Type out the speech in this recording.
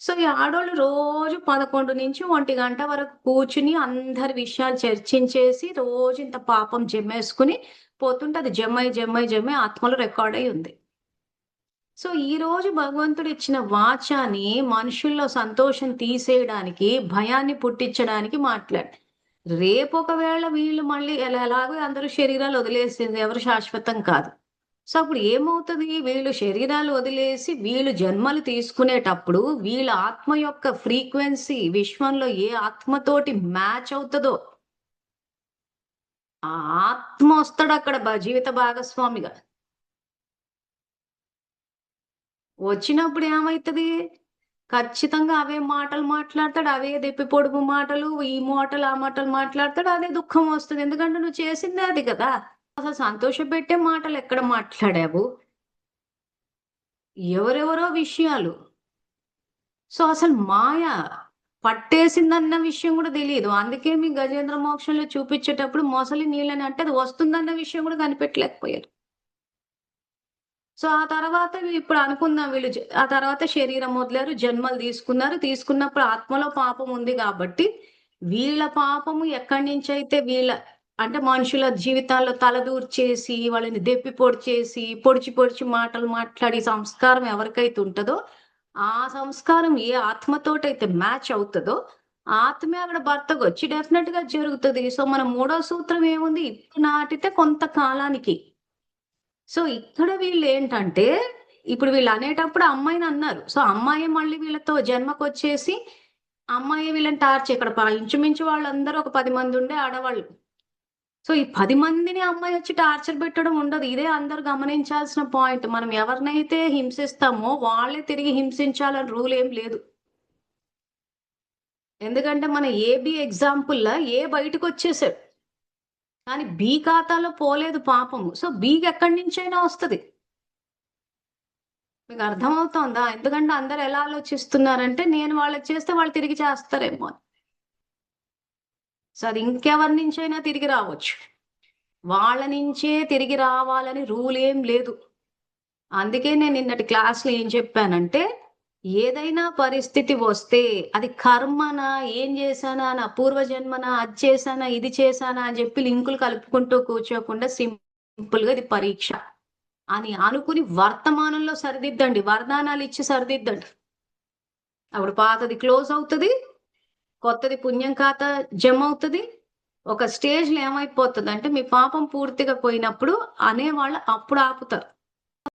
So, ఈ ఆడోళ్ళు రోజు 11 నుంచి 1 వరకు కూర్చుని అందరి విషయాలు చర్చించేసి రోజు ఇంత పాపం జమేసుకొని పోతుంటే అది జమ్మై ఆత్మలో రికార్డ్ అయ్యి ఉంది. సో, ఈరోజు భగవంతుడిచ్చిన వాచాని మనుషుల్లో సంతోషం తీసేయడానికి, భయాన్ని పుట్టించడానికి రేపొకవేళ వీళ్ళు మళ్ళీ ఎలాగో అందరూ శరీరాలు వదిలేసింది. ఎవరు శాశ్వతం కాదు. సో, అప్పుడు ఏమవుతది? వీళ్ళు శరీరాలు వదిలేసి వీళ్ళు జన్మలు తీసుకునేటప్పుడు వీళ్ళ ఆత్మ యొక్క ఫ్రీక్వెన్సీ విశ్వంలో ఏ ఆత్మతోటి మ్యాచ్ అవుతదో, ఆ ఆత్మ వస్తాడక్కడ జీవిత భాగస్వామిగా. వచ్చినప్పుడు ఏమైతది? ఖచ్చితంగా అవే మాటలు మాట్లాడతాడు. అవే దెప్పి పొడుపు మాటలు, ఈ మాటలు, ఆ మాటలు మాట్లాడతాడు. అదే దుఃఖం వస్తది. ఎందుకంటే నువ్వు చేసిందే అది కదా! అసలు సంతోషపెట్టే మాటలు ఎక్కడ మాట్లాడావు? ఎవరెవరో విషయాలు. సో, అసలు మాయ పట్టేసిందన్న విషయం గూడా తెలీదు. అందుకే మీ గజేంద్ర మోక్షంలో చూపిచ్చేటప్పుడు మొసలి నీళ్ళని అంటే అది వస్తుందన్న విషయం గూడా కనిపెట్టలేకపోయారు. సో, ఆ తర్వాత ఇప్పుడు అనుకుందాం వీళ్ళు ఆ తర్వాత శరీరం వదిలారు, జన్మలు తీసుకున్నారు. తీసుకున్నప్పుడు ఆత్మలో పాపం ఉంది గాబట్టి, వీళ్ళ పాపము ఎక్కడి నుంచైతే అంటే మనుషుల జీవితాల్లో తలదూర్చేసి, వాళ్ళని దెప్పి పొడిచేసి, పొడిచి మాటలు మాట్లాడి సంస్కారం ఎవరికైతే ఉంటదో, ఆ సంస్కారం ఏ ఆత్మతోటైతే మ్యాచ్ అవుతదో, ఆత్మే అక్కడ భర్తకొచ్చి డెఫినెట్‌గా జరుగుతది. సో, మన మూడో సూత్రం ఏముంది? ఇప్పు నాటితే కొంత కాలానికి. సో, ఇక్కడ వీళ్ళేంటంటే, ఇప్పుడు వీళ్ళనేటప్పుడు అమ్మాయినన్నారు. సో, అమ్మాయే మళ్ళీ వీళ్ళతో జన్మకొచ్చేసి, అమ్మాయే వీళ్ళని ఇక్కడ ఇంచుమించు వాళ్ళందరూ ఒక 10 మందుండే ఆడవాళ్ళు. సో, ఈ 10 మందిని అమ్మాయొచ్చి టార్చర్ పెట్టడం ఉండదు. ఇదే అందరూ గమనించాల్సిన పాయింట్. మనం ఎవరినైతే హింసిస్తామో, వాళ్ళే తిరిగి హింసించాలని రూలేం లేదు. ఎందుకంటే, మన ఏబీ ఎగ్జాంపుల్‌లా ఏ బయటకొచ్చేసాడు. కానీ బి ఖాతాలో పోలేదు పాపము. సో, బికెక్కడి నుంచైనా వస్తది. మీకు అర్థమవుతోందా? ఎందుకంటే అందరూ ఎలా ఆలోచిస్తున్నారంటే, నేను వాళ్ళకి చేస్తే వాళ్ళు తిరిగి చేస్తారేమో అని. సో, అది ఇంకెవరి నుంచైనా తిరిగి రావచ్చు. వాళ్ళ నుంచే తిరిగి రావాలని రూల్ ఏం లేదు. అందుకే నేను నిన్నటి క్లాస్‌లో ఏం చెప్పానంటే, ఏదైనా పరిస్థితి వస్తే అది కర్మనా, ఏం చేశానా, నా పూర్వజన్మనా, అది చేశానా, ఇది చేశానా అని చెప్పి లింకులు కలుపుకుంటూ కూర్చోకుండా సింపుల్‌గా ఇది పరీక్ష అని అనుకుని వర్తమానంలో సరిదిద్దండి. వరదానాలిచ్చి సరిదిద్దండి. అప్పుడు పాతది క్లోజ్ అవుతది. కొత్తది పుణ్యం ఖాతా జమవుతది. ఒక స్టేజ్‌లో ఏమైపోతదంటే మీ పాపం పూర్తిగా పోయినప్పుడు అనేవాళ్ళు అప్పుడు ఆపుతారు.